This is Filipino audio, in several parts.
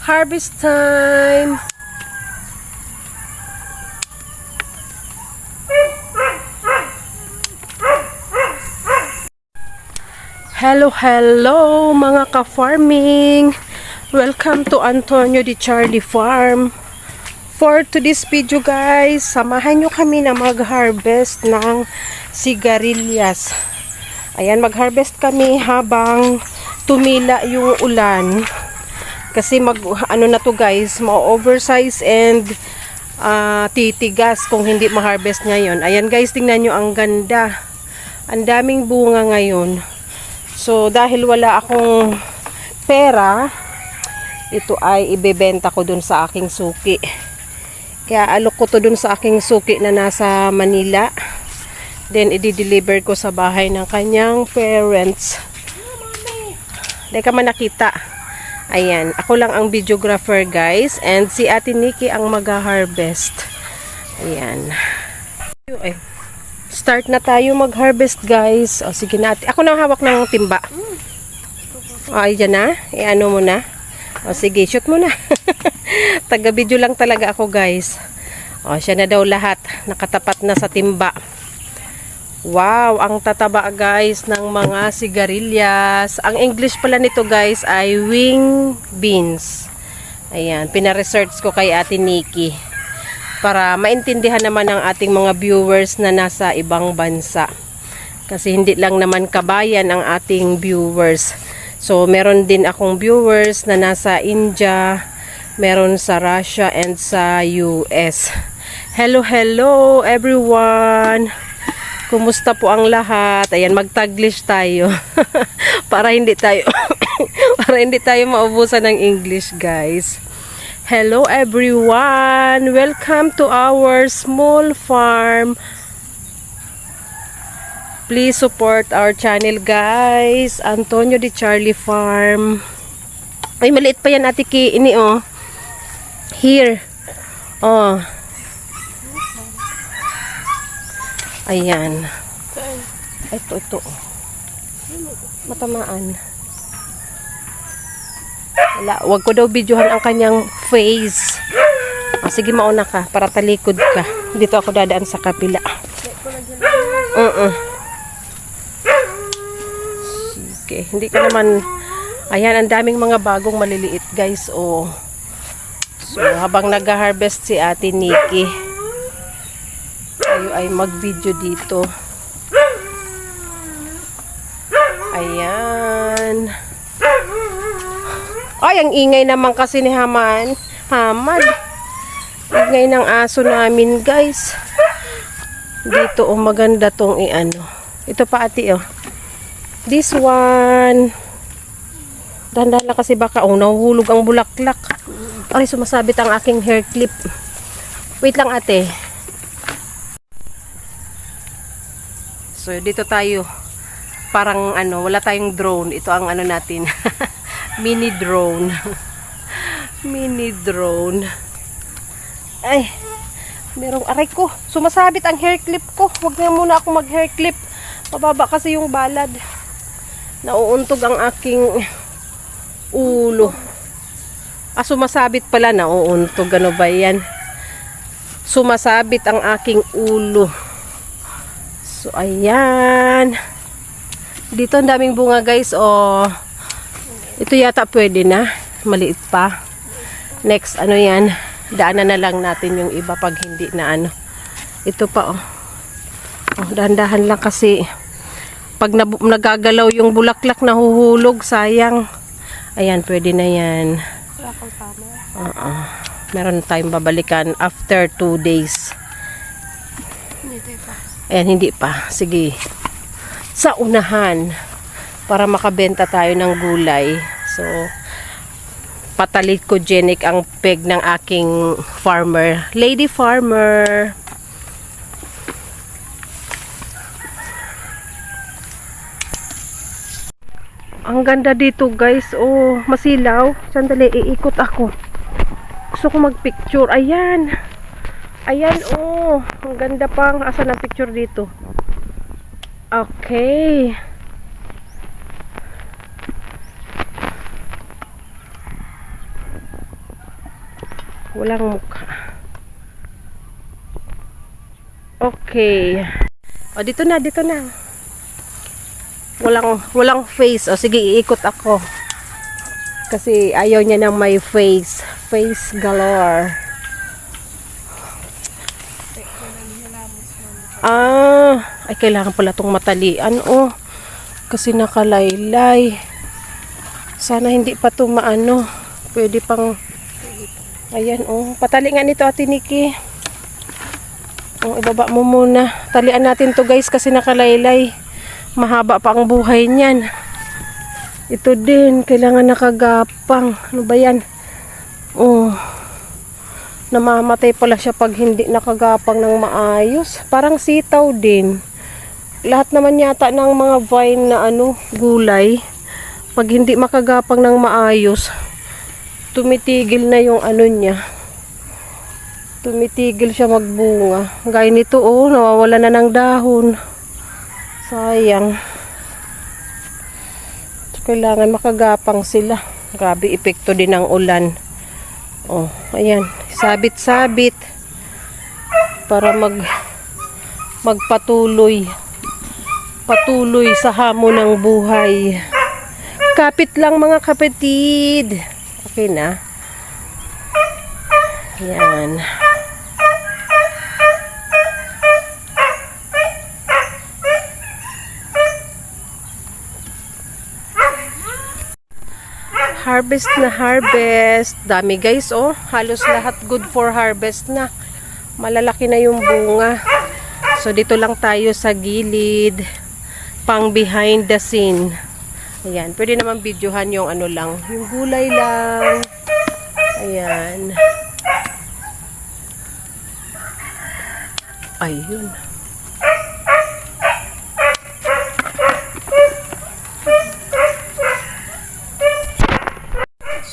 Harvest time! Hello, hello mga ka-farming! Welcome to Antonio Di Charlie Farm. For today's video guys, samahan nyo kami na mag-harvest ng sigarilyas. Ayan, mag-harvest kami habang tumila yung ulan. Kasi ano na to guys, ma-oversize and titigas kung hindi ma-harvest ngayon. Ayan guys, tingnan nyo, ang ganda. Ang daming bunga ngayon. So, dahil wala akong pera, ito ay ibebenta ko dun sa aking suki. Kaya alok ko to dun sa aking suki na nasa Manila. Then, i-deliver ko sa bahay ng kanyang parents. Hindi ka man nakita. Ayan, ako lang ang videographer guys. And si Ate Nikki ang mag-harvest. Ayan. Ay, start na tayo mag-harvest guys. O sige na. Ako na hawak ng timba. Ay, dyan na. I-ano mo na. O sige, shoot mo na. Taga-video lang talaga ako guys. O, siya na daw lahat. Nakatapat na sa timba. Wow, ang tataba guys ng mga sigarilyas. Ang English pala nito guys ay wing beans. Ayan, pina-research ko kay Ate Nikki para maintindihan naman ng ating mga viewers na nasa ibang bansa. Kasi hindi lang naman kabayan ang ating viewers. So, meron din akong viewers na nasa India, meron sa Russia and sa US. Hello, hello everyone! Kumusta po ang lahat? Ayan, mag-Taglish tayo. para hindi tayo maubusan ng English, guys. Hello everyone. Welcome to our small farm. Please support our channel, guys. Antonio Di Charlie Farm. Ay, maliit pa yan, Ate Ki. Ini, oh. Here. Oh. Ayan. Ito. Matamaan. Wala. Huwag ko daw videohan ang kanyang face. Oh, sige, mauna ka. Para talikod ka. Dito ako dadaan sa kapila. Sige. Hindi ko naman... Ayan, ang daming mga bagong maliliit, guys. Oh. So, habang nag-harvest si Ate Nikki, tayo ay mag-video dito. Ayan. Ay, ang ingay naman kasi ni Hamad. Ingay ng aso namin, guys. Dito, oh, maganda tong i-ano. Ito pa, Ate, oh. This one. Dahan-dahan lang kasi baka, oh, nahuhulog ang bulaklak. Ay, sumasabit ang aking hair clip. Wait lang, Ate. So, dito tayo. Parang ano, wala tayong drone. Ito ang ano natin. Mini drone. Mini drone. Ay, merong aray ko. Sumasabit ang hair clip ko. Huwag na muna ako mag hair clip. Mababa kasi yung balad. Nauuntog ang aking ulo. Sumasabit pala. Nauuntog. Ano ba yan? Sumasabit ang aking ulo. So, ayan. Dito ang daming bunga, guys. Oh, ito yata pwede na. Maliit pa. Next, ano yan? Daanan na lang natin yung iba pag hindi na ano. Ito pa, oh. Oh, dahan-dahan lang kasi pag nagagalaw yung bulaklak, nahuhulog. Sayang. Ayan, pwede na yan. Meron tayong babalikan after 2 days. Ayan, hindi pa. Sige. Sa unahan. Para makabenta tayo ng gulay. So, patalikogenic ang peg ng aking farmer. Lady farmer. Ang ganda dito guys. Oh, masilaw. Sandali, iikot ako. Gusto ko mag-picture. Ayan. Ayan, oh. Ang ganda pang. Asan ang picture dito? Okay. Walang mukha. Okay. O, dito na, dito na. Walang face. O, sige, iikot ako. Kasi ayaw niya ng may face. Face galore. Ay, kailangan pala itong matalian. Oh, kasi nakalaylay. Sana hindi pa ito maano. Pwede pang, ayan, oh. Patali nga nito, Ate Nikki. Oh, ibaba mo muna. Talian natin to guys kasi nakalaylay. Mahaba pa ang buhay niyan. Ito din, kailangan nakagapang. Ano ba yan? Oh, namamatay pala siya pag hindi nakagapang ng maayos. Parang sitaw din. Lahat naman yata ng mga vine na ano, gulay, pag hindi makagapang ng maayos, tumitigil na yung ano niya. Tumitigil siya magbunga. Gaya nito, oh, nawawala na ng dahon. Sayang. Kailangan makagapang sila. Grabe epekto din ng ulan. Oh, ayan. Sabit-sabit para magpatuloy. Patuloy sa hamon ng buhay. Kapit lang mga kapatid. Okay na. Ayan. Harvest na harvest. Dami guys, oh. Halos lahat good for harvest na. Malalaki na yung bunga. So dito lang tayo sa gilid. Pang behind the scene. Ayan. Pwede naman videohan yung ano lang. Yung gulay lang. Ayan. Ayun.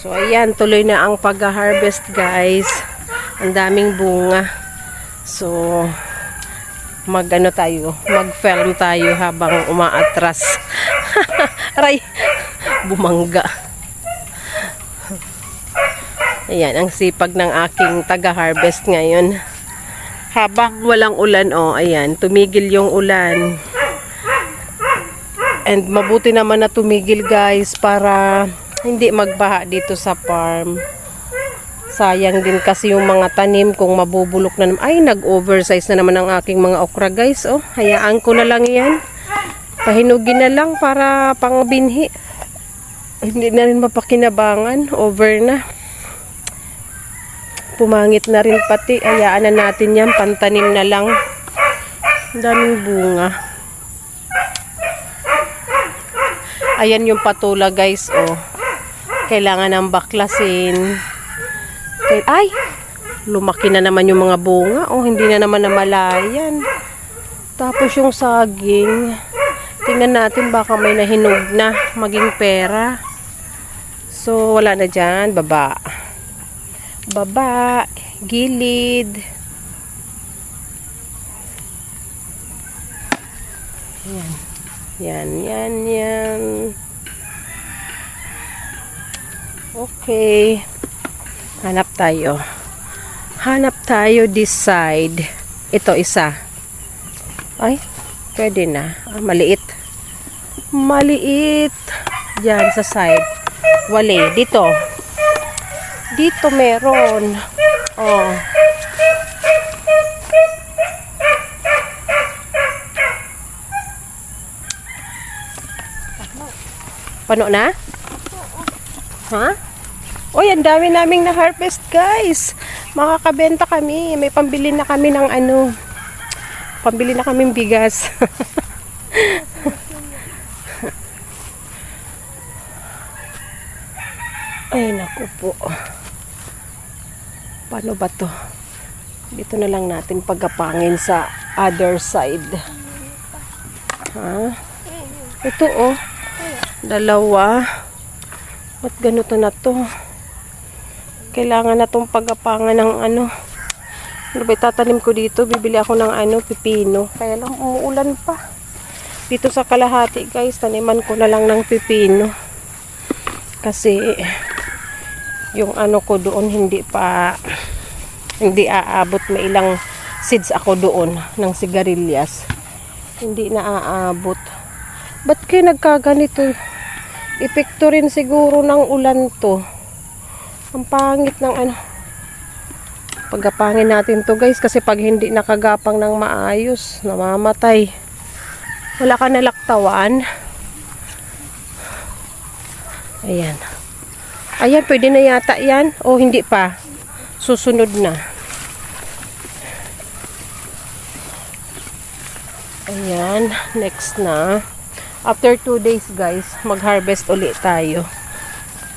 So, ayan, tuloy na ang pag-harvest, guys. Ang daming bunga. So, mag-film tayo habang umaatras. Aray, bumangga. Ayan, ang sipag ng aking taga-harvest ngayon. Habang walang ulan, oh, ayan, tumigil yung ulan. And mabuti naman na tumigil, guys, para hindi magbaha dito sa farm. Sayang din kasi yung mga tanim kung mabubulok na naman. Ay, nag-oversize na naman ang aking mga okra, guys. Oh, hayaan ko na lang yan. Pahinugin na lang para pangbinhi. Hindi na rin mapakinabangan. Over na. Pumangit na rin pati. Hayaan na natin yan. Pantanim na lang. Ang daming bunga. Ayan yung patula, guys. Oh. Kailangan ng baklasin. Ay! Lumaki na naman yung mga bunga. Oh, hindi na naman namalayan. Tapos yung saging. Tingnan natin baka may nahinog na. Maging pera. So, wala na dyan. Baba. Baba. Gilid. Yan. Yan, yan, yan. Okay. Hanap tayo. Hanap tayo this side. Ito, isa. Ay, pwede na. Maliit. Maliit. Diyan sa side. Wali. Dito. Dito meron. Oh. Pano na? Ha? Oy, ang dami naming na-harvest, guys. Makakabenta kami. May pambili na kami ng ano. Pambili na kaming bigas. Ay, naku po. Paano ba to? Dito na lang natin pagkapangin sa other side. Ha? Ito, oh. Dalawa. Ba't ganito na to? Kailangan na itong pagapangan ng ano. Ano ba itatanim ko dito? Bibili ako ng ano, pipino. Kaya lang umuulan pa. Dito sa kalahati, guys, taniman ko na lang ng pipino. Kasi yung ano ko doon hindi pa Hindi aabot, may ilang seeds ako doon ng sigarilyas. Hindi na aabot. Ba't kayo nagkaganito? Epekto rin siguro ng ulan to. Ang pangit ng ano. Pagapangin natin to guys, kasi pag hindi nakagapang ng maayos, namamatay. Wala ka nalaktawan. Ayan. Ayan, pwede na yata yan. O hindi pa. Susunod na. Ayan, next na. After 2 days guys, mag-harvest ulit tayo.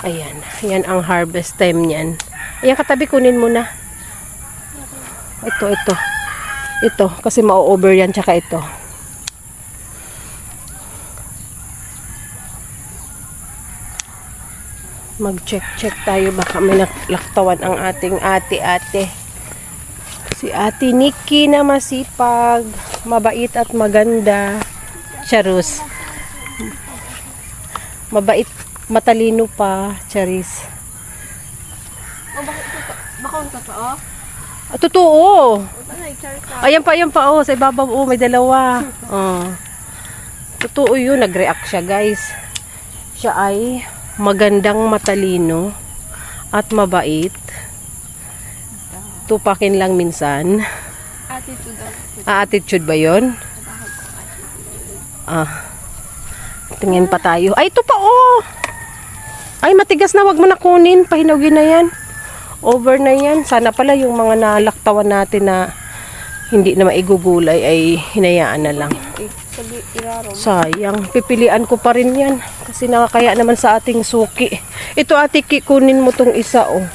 Ayan, yan ang harvest time niyan. Ayan, katabi, kunin mo na. Ito. Ito, kasi ma-over yan, tsaka ito. Mag-check tayo, baka may naklaktawan ang ating ate. Si Ate Nikki na masipag, mabait at maganda. Charus. Mabait, matalino pa, Charis. Baka ang totoo? Totoo. Ayan pa, oh, sa ibabaw, oh, may dalawa. Oh. Totoo yun, nag-react siya, guys. Siya ay magandang matalino at mabait. Tupakin lang minsan. Attitude. Attitude ba yun? Tingin pa tayo. Ay, ito pa, oh! Ay, matigas na, wag mo na kunin. Pahinugin na yan. Over na yan. Sana pala yung mga nalaktawan natin na hindi na maigugulay ay hinayaan na lang. Sayang. Pipilian ko pa rin yan. Kasi nakakaya naman sa ating suki. Ito, Ate Ki, kunin mo tong isa, oh.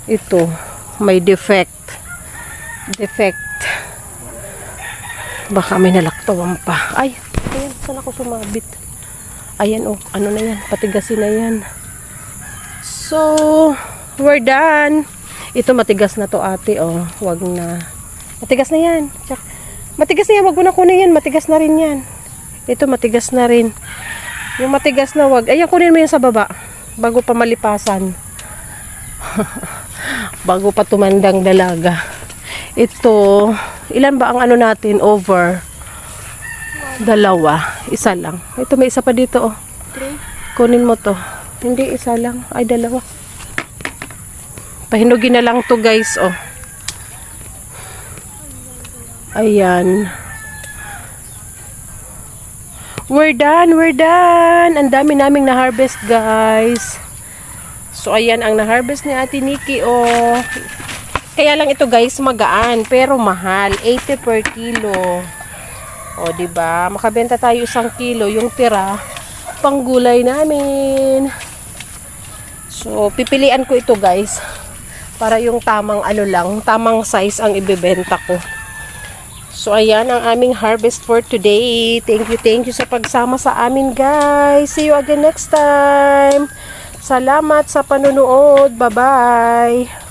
Ito. May defect. Baka may nalaktawan pa. Ay, ayan. Saan ako sumabit? Ayan, oh. Ano na yan? Patigasin na yan. So, we're done. Ito, matigas na to, ate, oh. Wag na. Matigas na yan. Matigas na yan. Wag mo na kunin yan. Matigas na rin yan. Ito, matigas na rin. Yung matigas na wag. Ayan, kunin mo yan sa baba. Bago pa malipasan. Bago pa tumandang dalaga. Ito, ilan ba ang ano natin? Over. 2. Isa lang. Ito, may isa pa dito, oh. 3. Kunin mo to. Hindi, isa lang. Ay, 2. Pahinugin na lang to, guys, oh. Ayan. We're done. Ang dami naming na-harvest, guys. So, ayan ang na-harvest ni Ate Nikki, oh. Kaya lang ito, guys, magaan, pero mahal. 80 per kilo. O, diba? Makabenta tayo 1 kilo. Yung tira, panggulay namin. So, pipilian ko ito, guys. Para yung tamang ano lang, tamang size ang ibebenta ko. So, ayan ang aming harvest for today. Thank you sa pagsama sa amin, guys. See you again next time. Salamat sa panunood. Bye-bye.